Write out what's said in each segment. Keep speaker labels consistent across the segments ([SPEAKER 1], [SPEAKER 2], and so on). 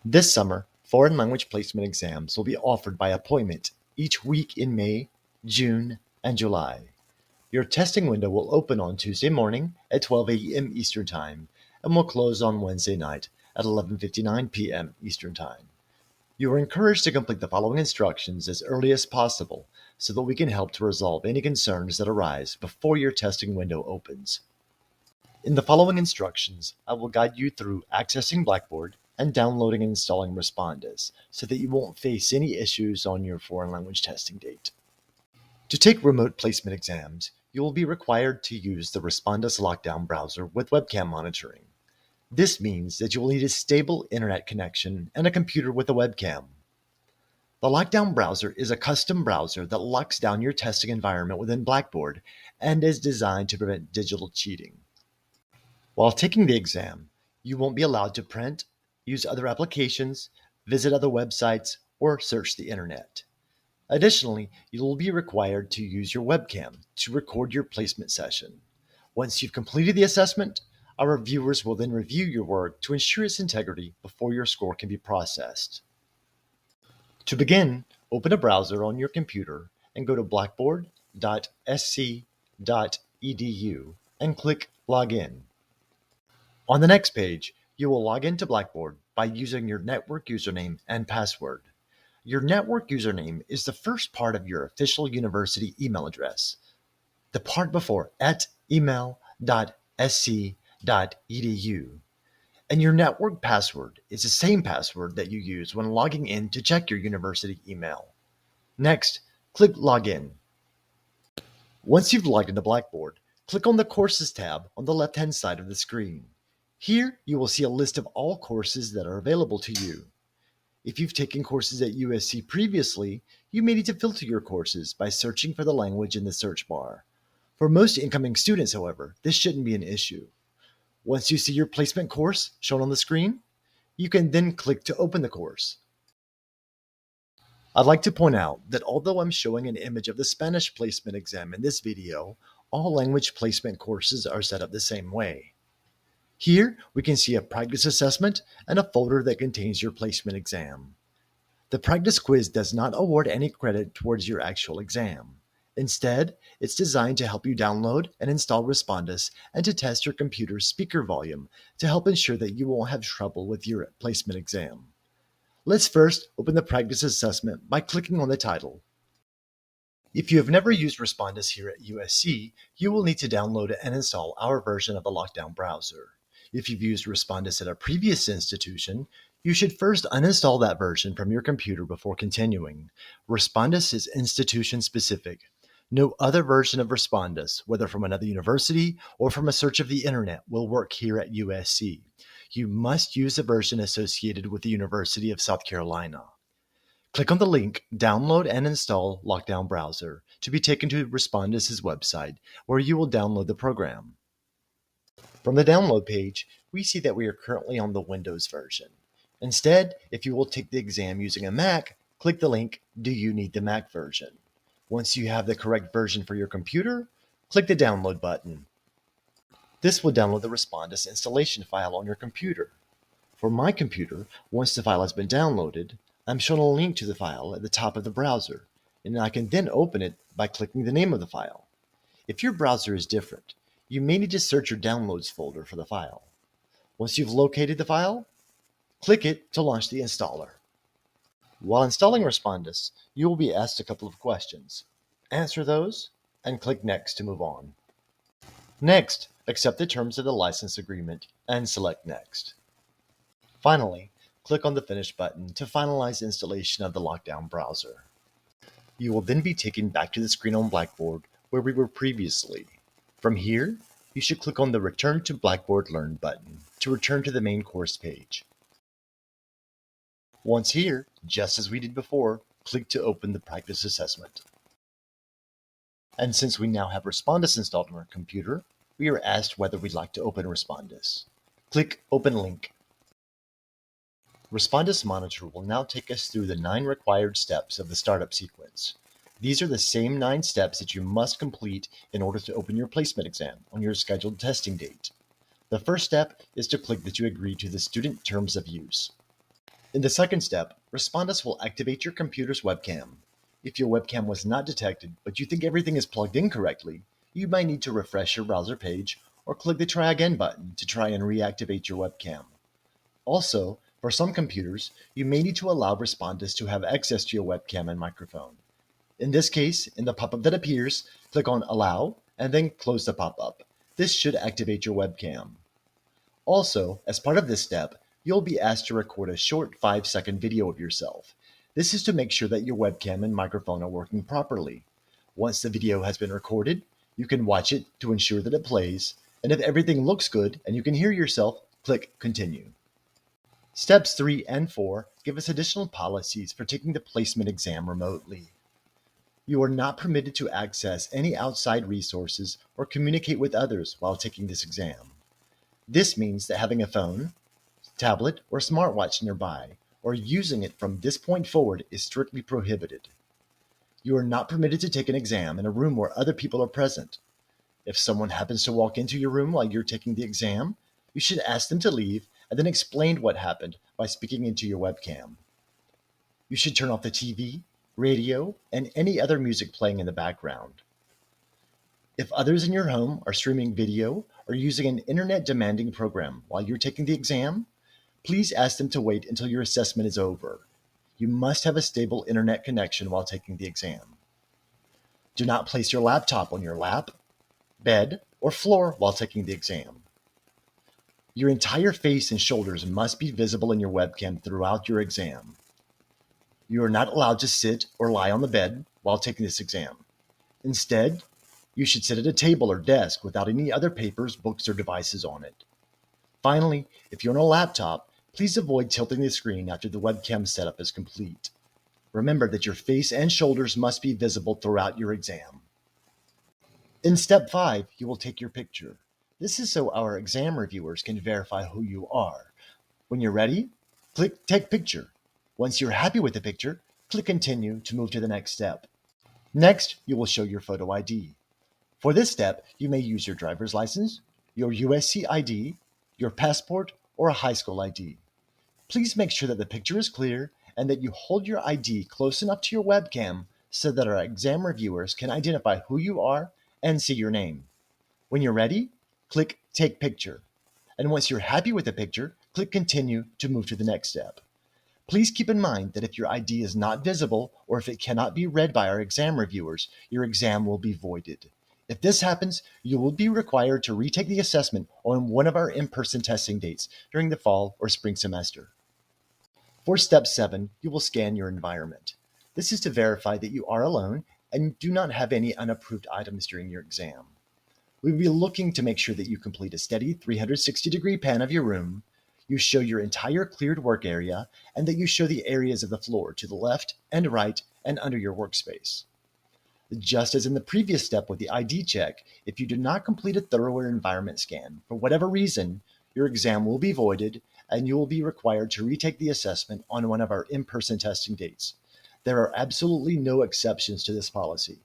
[SPEAKER 1] This summer, foreign language placement exams will be offered by appointment each week in May, June, and July. Your testing window will open on Tuesday morning at 12 a.m. Eastern Time and will close on Wednesday night at 11:59 p.m. Eastern Time. You are encouraged to complete the following instructions as early as possible so that we can help to resolve any concerns that arise before your testing window opens. In the following instructions, I will guide you through accessing Blackboard and downloading and installing Respondus so that you won't face any issues on your foreign language testing date. To take remote placement exams, you will be required to use the Respondus Lockdown browser with webcam monitoring. This means that you will need a stable internet connection and a computer with a webcam. The Lockdown browser is a custom browser that locks down your testing environment within Blackboard and is designed to prevent digital cheating. While taking the exam, you won't be allowed to print, use other applications, visit other websites, or search the internet. Additionally, you will be required to use your webcam to record your placement session. Once you've completed the assessment, our reviewers will then review your work to ensure its integrity before your score can be processed. To begin, open a browser on your computer and go to blackboard.sc.edu and click Login. On the next page, you will log into Blackboard by using your network username and password. Your network username is the first part of your official university email address. The part before @email.sc.edu. And your network password is the same password that you use when logging in to check your university email. Next, click Login. Once you've logged into Blackboard, click on the Courses tab on the left-hand side of the screen. Here, you will see a list of all courses that are available to you. If you've taken courses at USC previously, you may need to filter your courses by searching for the language in the search bar. For most incoming students, however, this shouldn't be an issue. Once you see your placement course shown on the screen, you can then click to open the course. I'd like to point out that although I'm showing an image of the Spanish placement exam in this video, all language placement courses are set up the same way. Here, we can see a practice assessment and a folder that contains your placement exam. The practice quiz does not award any credit towards your actual exam. Instead, it's designed to help you download and install Respondus and to test your computer's speaker volume to help ensure that you won't have trouble with your placement exam. Let's first open the practice assessment by clicking on the title. If you have never used Respondus here at USC, you will need to download and install our version of the Lockdown browser. If you've used Respondus at a previous institution, you should first uninstall that version from your computer before continuing. Respondus is institution-specific. No other version of Respondus, whether from another university or from a search of the internet, will work here at USC. You must use a version associated with the University of South Carolina. Click on the link Download and Install Lockdown Browser to be taken to Respondus's website, where you will download the program. From the download page, we see that we are currently on the Windows version. Instead, if you will take the exam using a Mac, click the link Do you need the Mac version? Once you have the correct version for your computer, click the download button. This will download the Respondus installation file on your computer. For my computer, once the file has been downloaded, I'm shown a link to the file at the top of the browser, and I can then open it by clicking the name of the file. If your browser is different, you may need to search your Downloads folder for the file. Once you've located the file, click it to launch the installer. While installing Respondus, you will be asked a couple of questions. Answer those, and click Next to move on. Next, accept the terms of the license agreement and select Next. Finally, click on the Finish button to finalize installation of the Lockdown browser. You will then be taken back to the screen on Blackboard where we were previously. From here, you should click on the Return to Blackboard Learn button to return to the main course page. Once here, just as we did before, click to open the practice assessment. And since we now have Respondus installed on our computer, we are asked whether we'd like to open Respondus. Click Open Link. Respondus Monitor will now take us through the 9 required steps of the startup sequence. These are the same 9 steps that you must complete in order to open your placement exam on your scheduled testing date. The first step is to click that you agree to the student terms of use. In the second step, Respondus will activate your computer's webcam. If your webcam was not detected, but you think everything is plugged in correctly, you might need to refresh your browser page or click the Try Again button to try and reactivate your webcam. Also, for some computers, you may need to allow Respondus to have access to your webcam and microphone. In this case, in the pop-up that appears, click on Allow and then close the pop-up. This should activate your webcam. Also, as part of this step, you'll be asked to record a short 5-second video of yourself. This is to make sure that your webcam and microphone are working properly. Once the video has been recorded, you can watch it to ensure that it plays, and if everything looks good and you can hear yourself, click Continue. Steps 3 and 4 give us additional policies for taking the placement exam remotely. You are not permitted to access any outside resources or communicate with others while taking this exam. This means that having a phone, tablet, or smartwatch nearby, or using it from this point forward is strictly prohibited. You are not permitted to take an exam in a room where other people are present. If someone happens to walk into your room while you're taking the exam, you should ask them to leave and then explain what happened by speaking into your webcam. You should turn off the TV, radio, and any other music playing in the background. If others in your home are streaming video or using an internet-demanding program while you're taking the exam, please ask them to wait until your assessment is over. You must have a stable internet connection while taking the exam. Do not place your laptop on your lap, bed, or floor while taking the exam. Your entire face and shoulders must be visible in your webcam throughout your exam. You are not allowed to sit or lie on the bed while taking this exam. Instead, you should sit at a table or desk without any other papers, books, or devices on it. Finally, if you're on a laptop, please avoid tilting the screen after the webcam setup is complete. Remember that your face and shoulders must be visible throughout your exam. In step 5, you will take your picture. This is so our exam reviewers can verify who you are. When you're ready, click Take Picture. Once you're happy with the picture, click Continue to move to the next step. Next, you will show your photo ID. For this step, you may use your driver's license, your USC ID, your passport, or a high school ID. Please make sure that the picture is clear and that you hold your ID close enough to your webcam so that our exam reviewers can identify who you are and see your name. When you're ready, click Take Picture. And once you're happy with the picture, click Continue to move to the next step. Please keep in mind that if your ID is not visible or if it cannot be read by our exam reviewers, your exam will be voided. If this happens, you will be required to retake the assessment on one of our in-person testing dates during the fall or spring semester. For step 7, you will scan your environment. This is to verify that you are alone and do not have any unapproved items during your exam. We will be looking to make sure that you complete a steady 360-degree pan of your room, you show your entire cleared work area, and that you show the areas of the floor to the left and right and under your workspace. Just as in the previous step with the ID check, if you do not complete a thorough environment scan, for whatever reason, your exam will be voided and you will be required to retake the assessment on one of our in-person testing dates. There are absolutely no exceptions to this policy.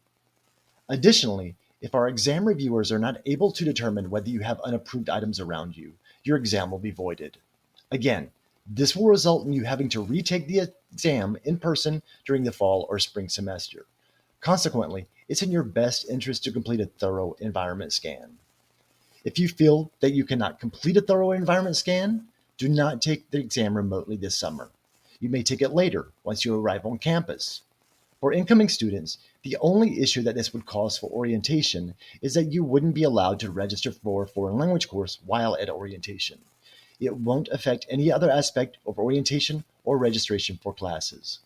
[SPEAKER 1] Additionally, if our exam reviewers are not able to determine whether you have unapproved items around you, your exam will be voided. Again, this will result in you having to retake the exam in person during the fall or spring semester. Consequently, it's in your best interest to complete a thorough environment scan. If you feel that you cannot complete a thorough environment scan, do not take the exam remotely this summer. You may take it later once you arrive on campus. For incoming students, the only issue that this would cause for orientation is that you wouldn't be allowed to register for a foreign language course while at orientation. It won't affect any other aspect of orientation or registration for classes.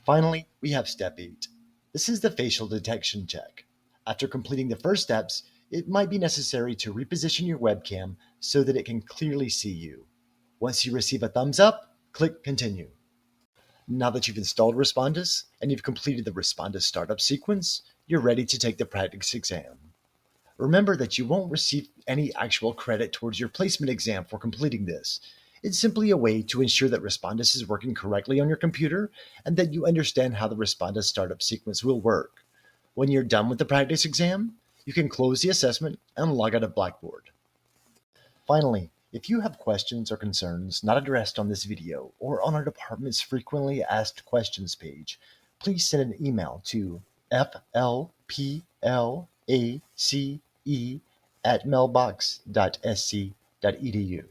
[SPEAKER 1] Finally, we have step 8. This is the facial detection check. After completing the first steps, it might be necessary to reposition your webcam so that it can clearly see you. Once you receive a thumbs up, click Continue. Now that you've installed Respondus and you've completed the Respondus startup sequence, you're ready to take the practice exam. Remember that you won't receive any actual credit towards your placement exam for completing this. It's simply a way to ensure that Respondus is working correctly on your computer and that you understand how the Respondus startup sequence will work. When you're done with the practice exam, you can close the assessment and log out of Blackboard. Finally, If you have questions or concerns not addressed on this video or on our department's frequently asked questions page, please send an email to flplace@mailbox.sc.edu.